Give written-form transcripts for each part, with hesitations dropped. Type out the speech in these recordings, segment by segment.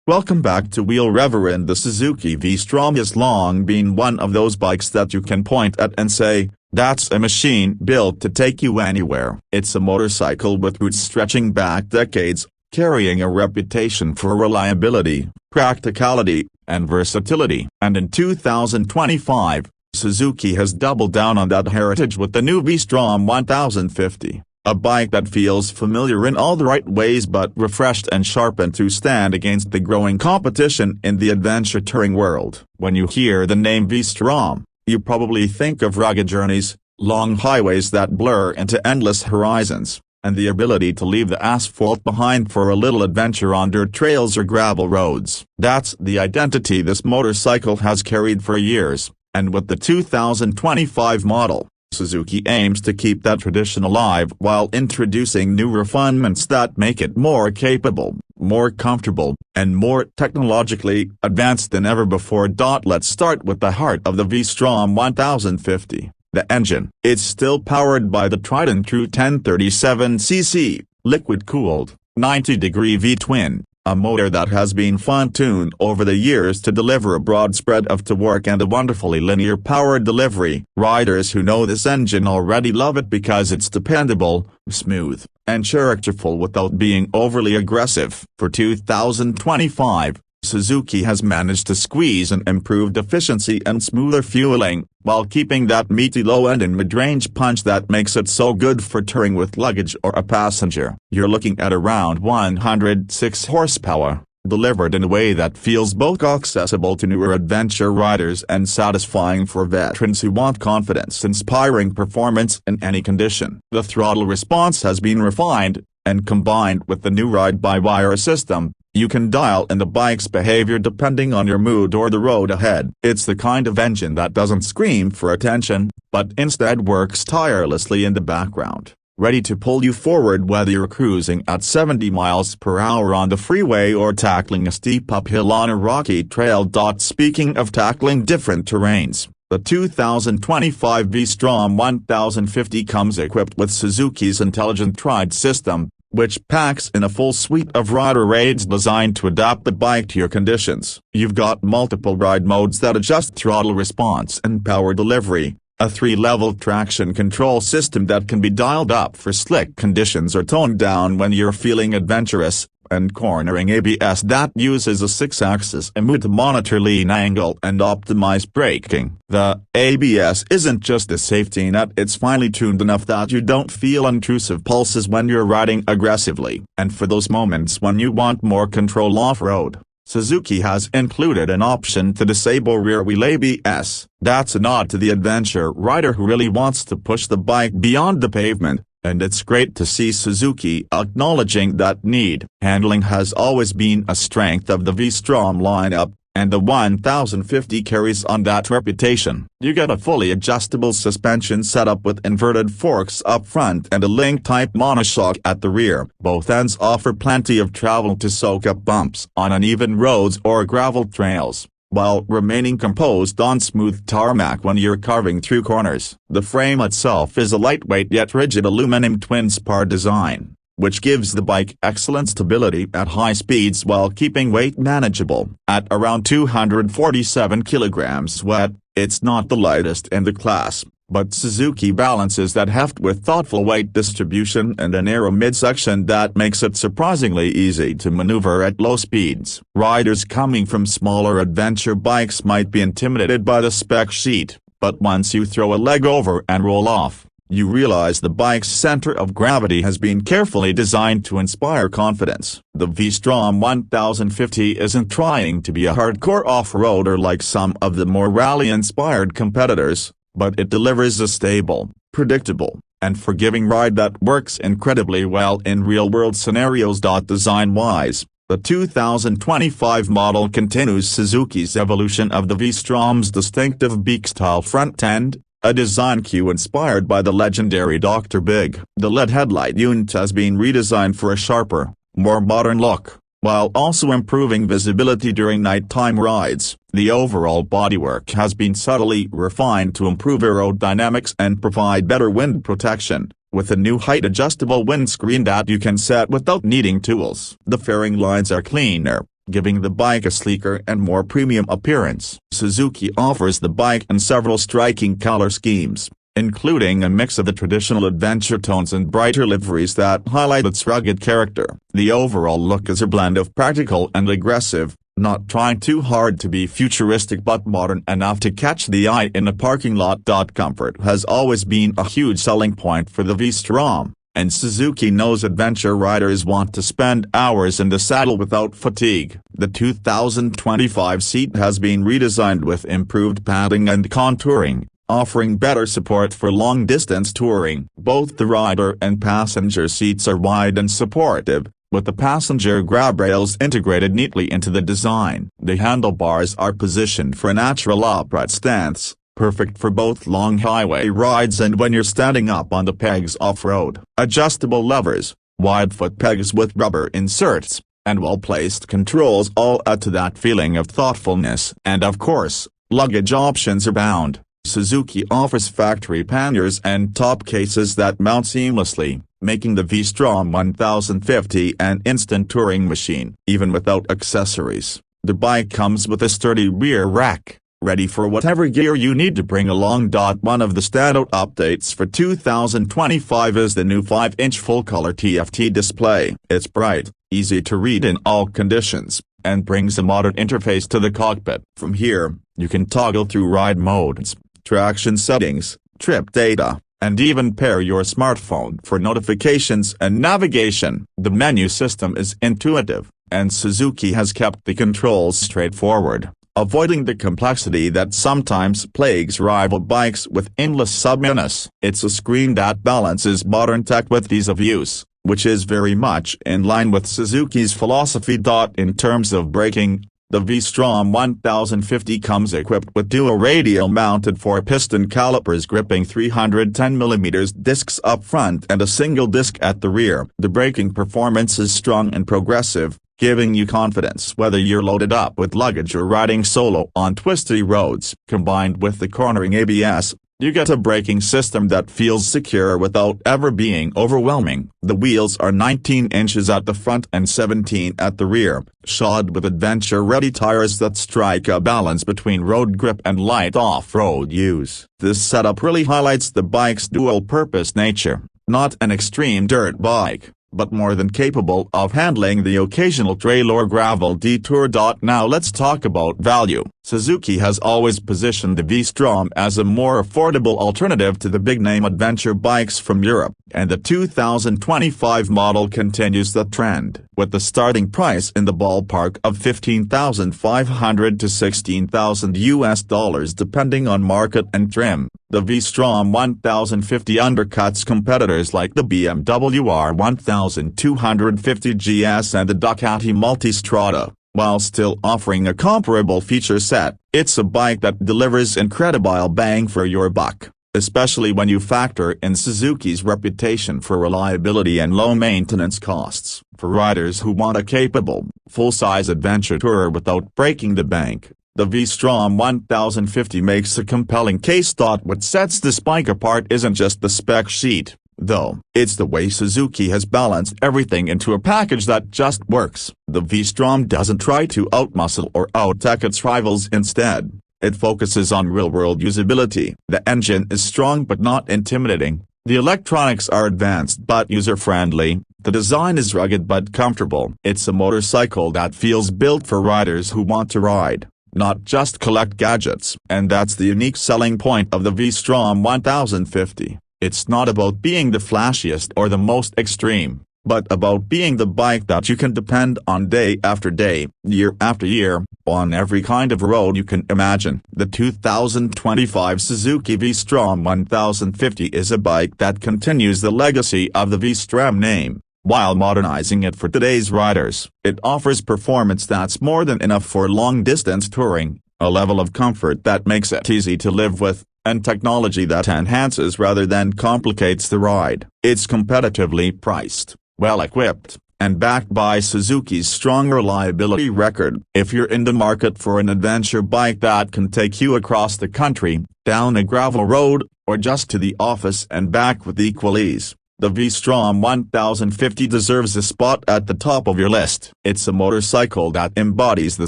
Welcome back to Wheel Reverend. The Suzuki V-Strom has long been one of those bikes that you can point at and say, that's a machine built to take you anywhere. It's a motorcycle with roots stretching back decades, carrying a reputation for reliability, practicality, and versatility. And in 2025, Suzuki has doubled down on that heritage with the new V-Strom 1050. A bike that feels familiar in all the right ways but refreshed and sharpened to stand against the growing competition in the adventure touring world. When you hear the name V-Strom, you probably think of rugged journeys, long highways that blur into endless horizons, and the ability to leave the asphalt behind for a little adventure on dirt trails or gravel roads. That's the identity this motorcycle has carried for years, and with the 2025 model, Suzuki aims to keep that tradition alive while introducing new refinements that make it more capable, more comfortable, and more technologically advanced than ever before. Let's start with the heart of the V-Strom 1050, the engine. It's still powered by the tried and true 1037cc, liquid-cooled, 90-degree V-twin, a motor that has been fine-tuned over the years to deliver a broad spread of torque and a wonderfully linear power delivery. Riders who know this engine already love it because it's dependable, smooth, and characterful without being overly aggressive. For 2025, Suzuki has managed to squeeze an improved efficiency and smoother fueling, while keeping that meaty low-end and mid-range punch that makes it so good for touring with luggage or a passenger. You're looking at around 106 horsepower, delivered in a way that feels both accessible to newer adventure riders and satisfying for veterans who want confidence-inspiring performance in any condition. The throttle response has been refined, and combined with the new ride-by-wire system, you can dial in the bike's behavior depending on your mood or the road ahead. It's the kind of engine that doesn't scream for attention, but instead works tirelessly in the background, ready to pull you forward whether you're cruising at 70 miles per hour on the freeway or tackling a steep uphill on a rocky trail. Speaking of tackling different terrains, the 2025 V-Strom 1050 comes equipped with Suzuki's intelligent ride system, which packs in a full suite of rider aids designed to adapt the bike to your conditions. You've got multiple ride modes that adjust throttle response and power delivery, a 3-level traction control system that can be dialed up for slick conditions or toned down when you're feeling adventurous, and cornering ABS that uses a 6-axis EMU to monitor lean angle and optimize braking. The ABS isn't just a safety net, it's finely tuned enough that you don't feel intrusive pulses when you're riding aggressively. And for those moments when you want more control off-road, Suzuki has included an option to disable rear-wheel ABS. That's a nod to the adventure rider who really wants to push the bike beyond the pavement, and it's great to see Suzuki acknowledging that need. Handling has always been a strength of the V-Strom lineup, and the 1050 carries on that reputation. You get a fully adjustable suspension setup with inverted forks up front and a link-type monoshock at the rear. Both ends offer plenty of travel to soak up bumps on uneven roads or gravel trails, while remaining composed on smooth tarmac when you're carving through corners. The frame itself is a lightweight yet rigid aluminum twin-spar design, which gives the bike excellent stability at high speeds while keeping weight manageable. At around 247 kilograms wet, it's not the lightest in the class, but Suzuki balances that heft with thoughtful weight distribution and a narrow midsection that makes it surprisingly easy to maneuver at low speeds. Riders coming from smaller adventure bikes might be intimidated by the spec sheet, but once you throw a leg over and roll off, you realize the bike's center of gravity has been carefully designed to inspire confidence. The V-Strom 1050 isn't trying to be a hardcore off-roader like some of the more rally-inspired competitors, but it delivers a stable, predictable, and forgiving ride that works incredibly well in real-world scenarios. Design-wise, the 2025 model continues Suzuki's evolution of the V-Strom's distinctive beak-style front end, a design cue inspired by the legendary Dr. Big. The LED headlight unit has been redesigned for a sharper, more modern look, while also improving visibility during nighttime rides. The overall bodywork has been subtly refined to improve aerodynamics and provide better wind protection, with a new height-adjustable windscreen that you can set without needing tools. The fairing lines are cleaner, giving the bike a sleeker and more premium appearance. Suzuki offers the bike in several striking color schemes, including a mix of the traditional adventure tones and brighter liveries that highlight its rugged character. The overall look is a blend of practical and aggressive, not trying too hard to be futuristic but modern enough to catch the eye in a parking lot. Comfort has always been a huge selling point for the V-Strom, and Suzuki knows adventure riders want to spend hours in the saddle without fatigue. The 2025 seat has been redesigned with improved padding and contouring, offering better support for long-distance touring. Both the rider and passenger seats are wide and supportive, with the passenger grab rails integrated neatly into the design. The handlebars are positioned for a natural upright stance, perfect for both long highway rides and when you're standing up on the pegs off-road. Adjustable levers, wide foot pegs with rubber inserts, and well-placed controls all add to that feeling of thoughtfulness. And of course, luggage options abound. Suzuki offers factory panniers and top cases that mount seamlessly, making the V-Strom 1050 an instant touring machine. Even without accessories, the bike comes with a sturdy rear rack, ready for whatever gear you need to bring along. One of the standout updates for 2025 is the new 5-inch full-color TFT display. It's bright, easy to read in all conditions, and brings a modern interface to the cockpit. From here, you can toggle through ride modes, traction settings, trip data, and even pair your smartphone for notifications and navigation. The menu system is intuitive, and Suzuki has kept the controls straightforward, avoiding the complexity that sometimes plagues rival bikes with endless submenus. It's a screen that balances modern tech with ease of use, which is very much in line with Suzuki's philosophy. In terms of braking, the V-Strom 1050 comes equipped with dual radial-mounted 4-piston calipers gripping 310mm discs up front and a single disc at the rear. The braking performance is strong and progressive, giving you confidence whether you're loaded up with luggage or riding solo on twisty roads. Combined with the cornering ABS, you get a braking system that feels secure without ever being overwhelming. The wheels are 19 inches at the front and 17 at the rear, shod with adventure-ready tires that strike a balance between road grip and light off-road use. This setup really highlights the bike's dual-purpose nature, not an extreme dirt bike, but more than capable of handling the occasional trail or gravel detour. Now let's talk about value. Suzuki has always positioned the V-Strom as a more affordable alternative to the big-name adventure bikes from Europe, and the 2025 model continues the trend. With the starting price in the ballpark of $15,500 to $16,000 depending on market and trim, the V-Strom 1050 undercuts competitors like the BMW R1250 GS and the Ducati Multistrada, while still offering a comparable feature set. It's a bike that delivers incredible bang for your buck, especially when you factor in Suzuki's reputation for reliability and low maintenance costs. For riders who want a capable, full-size adventure tourer without breaking the bank, the V-Strom 1050 makes a compelling case. What sets this bike apart isn't just the spec sheet, though. It's the way Suzuki has balanced everything into a package that just works. The V-Strom doesn't try to outmuscle or out-tech its rivals. Instead, it focuses on real-world usability. The engine is strong but not intimidating, the electronics are advanced but user-friendly, the design is rugged but comfortable. It's a motorcycle that feels built for riders who want to ride, not just collect gadgets. And that's the unique selling point of the V-Strom 1050. It's not about being the flashiest or the most extreme, but about being the bike that you can depend on day after day, year after year, on every kind of road you can imagine. The 2025 Suzuki V-Strom 1050 is a bike that continues the legacy of the V-Strom name, while modernizing it for today's riders. It offers performance that's more than enough for long-distance touring, a level of comfort that makes it easy to live with, and technology that enhances rather than complicates the ride. It's competitively priced, well-equipped, and backed by Suzuki's strong reliability record. If you're in the market for an adventure bike that can take you across the country, down a gravel road, or just to the office and back with equal ease, The V-Strom 1050 deserves a spot at the top of your list. It's a motorcycle that embodies the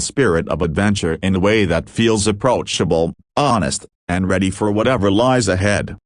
spirit of adventure in a way that feels approachable, honest, and ready for whatever lies ahead.